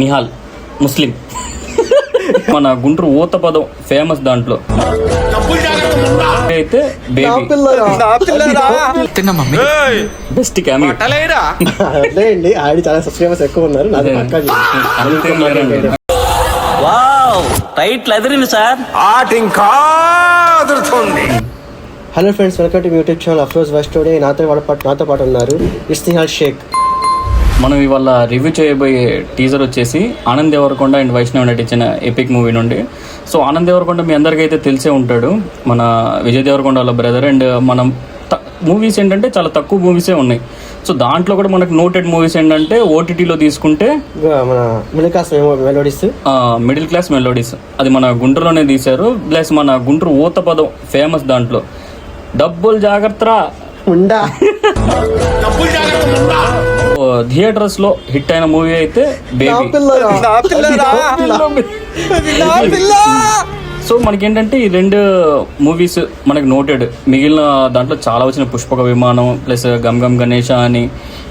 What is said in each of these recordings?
నిహాల్ ముస్లిం. మన గుంటూరు ఊత పదం ఫేమస్ దాంట్లో అయితే బెస్ట్ క్యామియో. అట్లేండి ఆడి చాలా సబ్స్క్రైబర్స్ ఎక్కువ ఉన్నారు. Hello friends, welcome to YouTube channel Afroz voice. Today నాతో పాటు ఉన్నారు నిహాల్ షేక్. మనం ఇవాళ రివ్యూ చేయబోయే టీజర్ వచ్చేసి ఆనంద్ దేవరకొండ అండ్ వైష్ణవ్ నటించిన ఎపిక్ మూవీ నుండి. సో ఆనంద్ దేవరకొండ మీ అందరికీ అయితే తెలిసే ఉంటాడు, మన విజయ్ దేవరకొండ వాళ్ళ బ్రదర్. అండ్ మనం మూవీస్ ఏంటంటే చాలా తక్కువ మూవీసే ఉన్నాయి. సో దాంట్లో కూడా మనకు నోటెడ్ మూవీస్ ఏంటంటే ఓటీటీలో తీసుకుంటే మన మిడిల్ క్లాస్ మెలోడీస్, అది మన గుంటూరులోనే తీశారు. ప్లస్ మన గుంటూరు ఊత పదం ఫేమస్ దాంట్లో. డబ్బులు జాగ్రత్త ఉండా థియేటర్స్ లో హిట్ అయిన మూవీ అయితే బేబీ. సో మనకేంటంటే ఈ రెండు మూవీస్ మనకి నోటెడ్. మిగిలిన దాంట్లో చాలా వచ్చిన పుష్పక విమానం ప్లస్ గమ్ గమ్ గణేష అని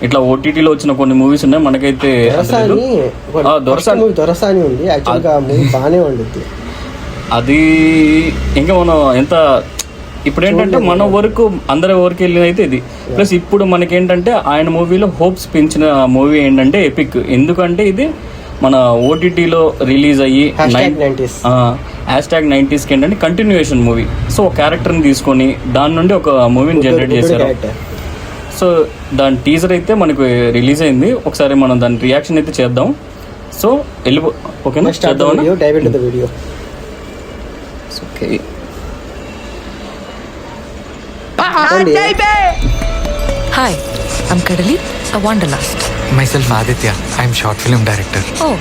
ఇట్లా ఓటీటీలో వచ్చిన కొన్ని మూవీస్ ఉన్నాయి. మనకైతే దొరసాని ఉంది, బాగానే ఉండిద్ది అది. ఇంకా మనం ఎంత ఇప్పుడు ఏంటంటే మన వరకు అందరి వరకు వెళ్ళినైతే ఇది. ప్లస్ ఇప్పుడు మనకేంటంటే ఆయన మూవీలో హోప్స్ పెంచిన మూవీ ఏంటంటే ఎపిక్. ఎందుకంటే ఇది మన ఓటీటీలో రిలీజ్ అయ్యి #90s ఏంటంటే కంటిన్యూయేషన్ మూవీ. సో ఒక క్యారెక్టర్ని తీసుకొని దాని నుండి ఒక మూవీని జనరేట్ చేశారు. సో దాని టీజర్ అయితే మనకు రిలీజ్ అయింది. ఒకసారి మనం దాని రియాక్షన్ అయితే చేద్దాం. సో ఓకేనా, చేద్దాం. Okay. Hi, I'm Kadali, a wanderlust. Myself Aditya, I'm short film director. Oh.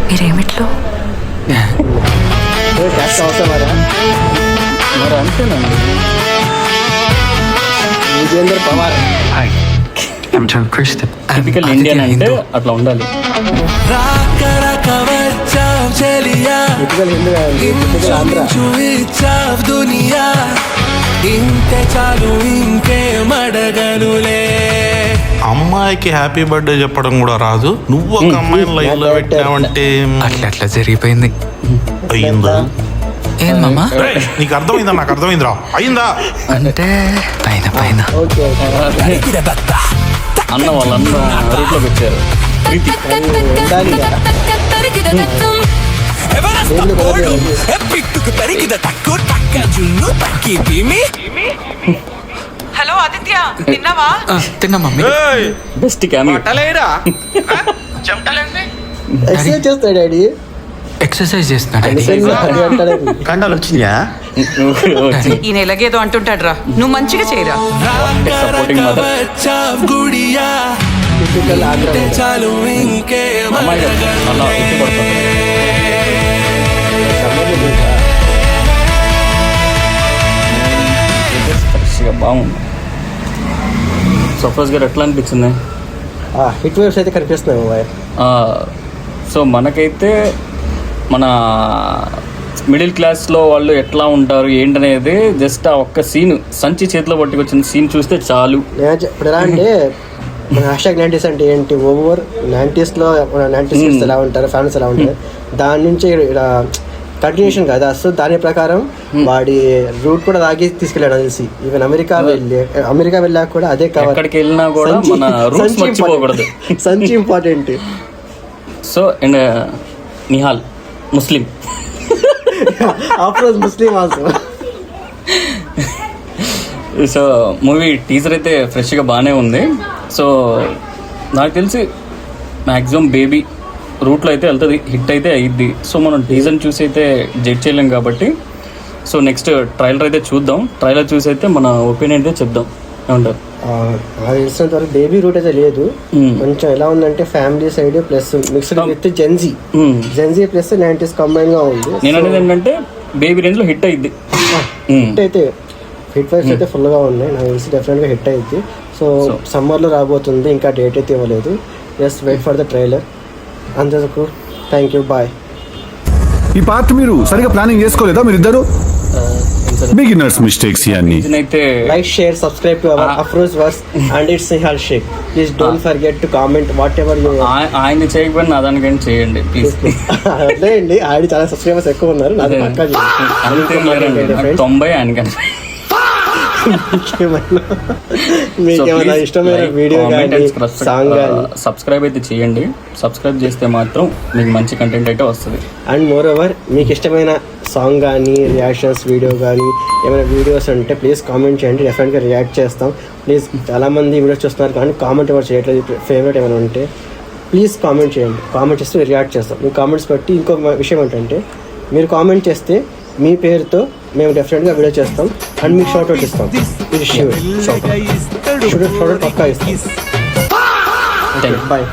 మీరేమిట్లో మరి అంతేనండి. Hi, I'm John Christian. Typical Indian అంటే అట్లా ఉండాలి. అమ్మాయికి హ్యాపీ బర్త్డే చెప్పడం కూడా రాదు, నువ్వు ఒక అమ్మాయిని లైన్ లో పెట్టావంటే అట్లా జరిగిపోయింది. అయిందా? ఏం మామా? నీకు అర్థమైందా? నాకు అర్థమైందిరా. అయిందా అంటే పైన పైన అన్న వాళ్ళన్న రూట్లోకి వచ్చారు. హలో ఆదిత్య, తిన్నావా? తిన్నా మమ్మీ. Best cameo. చేస్తాడు డాడీ, ఎక్సర్సైజ్ చేస్తున్నాడు. కండాలు వచ్చినాయా? ఈ నెలగేదో అంటుంటాడు రా, నువ్వు మంచిగా చేయరా. Supporting mother. బాగుంది. సఫ్రోజ్ గారు ఎట్లా అనిపించింది? హిట్ వేవ్స్ అయితే కనిపిస్తున్నాయి. సో మనకైతే మన మిడిల్ క్లాస్లో వాళ్ళు ఎట్లా ఉంటారు ఏంటనేది జస్ట్ ఆ ఒక్క సీన్, సంచి చేతిలో పట్టుకొచ్చిన సీన్ చూస్తే చాలు. ఇప్పుడు ఎలా అంటే మన #90s అంటే ఏంటి, ఓవర్ 90sలో 90s ఎలా ఉంటారు, ఫ్యామిలీస్ ఎలా ఉంటారు, దాని నుంచి కంటిన్యూషన్ కదా. సో దాని ప్రకారం వాడి రూట్ కూడా తాగి తీసుకెళ్ళాడు తెలిసి. ఈవెన్ అమెరికా వెళ్ళాక కూడా అదే కావాలి, ఎక్కడికి వెళ్ళినా కూడా మన రూట్స్ మర్చిపోకూడదు. సంచి important. So and Nihal Muslim. Afroz Muslim also. So movie teaser అయితే ఫ్రెష్గా బాగానే ఉంది. సో నాకు తెలిసి మ్యాక్సిమం బేబీ రూట్లో అయితే వెళ్తుంది, హిట్ అయితే అయ్యిద్ది. సో మనం టీజర్ని చూసి అయితే జడ్జ్ చేయలేం కాబట్టి సో నెక్స్ట్ ట్రైలర్ అయితే చూద్దాం. ట్రైలర్ చూసి అయితే మన ఒపీనియన్ అయితే చెప్దాం. ఏమంటారు? అది తెలిసినంత వరకు బేబీ రూట్ అయితే లేదు. కొంచెం ఎలా ఉందంటే family side plus mixed with Gen Z plus 90s combine గా ఉంది. నేను అనేది ఏంటంటే బేబీ రేంజ్ లో హిట్ అయ్యిద్ది. హిట్ అయితే హిట్ వైబ్స్ అయితే ఫుల్ గా ఉన్నాయి. నాకు తెలిసి డెఫినెట్ గా హిట్ అయ్యిద్ది. సో సమ్మర్ లో రాబోతుంది, ఇంకా డేట్ అయితే ఇవ్వలేదు. Just wait for the trailer. అందరికీ థ్యాంక్ యూ, బాయ్. ఈ పార్ట్ మీరు సరిగా ప్లానింగ్ చేసుకోలేదా మీరిద్దరు? బిగినర్స్ మిస్టేక్స్ ఇవన్నీ. అయితే Like, share, subscribe to our Afroz Verse and it's Nihal Sheikh. Please don't forget to comment whatever you want. ఆయన చేయకపోయినా నా దానికైనా చేయండి ప్లీజ్. అదే అండి, ఆయన చాలా సబ్స్క్రైబర్స్ ఎక్కువ ఉన్నారు. నాది పక్కా చేయండి. 90 ఆయనకన్నా. మీకేమైనా ఇష్టమైన వీడియో కానీ సాంగ్ కానీ సబ్స్క్రైబ్ అయితే చేయండి. సబ్స్క్రైబ్ చేస్తే మాత్రం మీకు మంచి కంటెంట్ అయితే వస్తుంది. అండ్ మోర్ ఓవర్ మీకు ఇష్టమైన సాంగ్ కానీ రియాక్షన్స్ వీడియో కానీ ఏమైనా వీడియోస్ ఉంటే ప్లీజ్ కామెంట్ చేయండి, డెఫినెట్గా రియాక్ట్ చేస్తాం. ప్లీజ్ చాలామంది వీడియోస్ చూస్తున్నారు కానీ కామెంట్ ఎవరు చేయట్లేదు. ఫేవరెట్ ఏమైనా ఉంటే ప్లీజ్ కామెంట్ చేయండి, కామెంట్ చేస్తే రియాక్ట్ చేస్తాం. మీ కామెంట్స్ బట్టి ఇంకో విషయం ఏంటంటే మీరు కామెంట్ చేస్తే మీ పేరుతో మేము డెఫినెట్గా వీడియో చేస్తాం అండ్ మీకు షార్ట్ అవుట్ ఇస్తాం. ఇది షూర్, షార్ట్ అవుట్ పక్కా ఇస్తాం. బాయ్.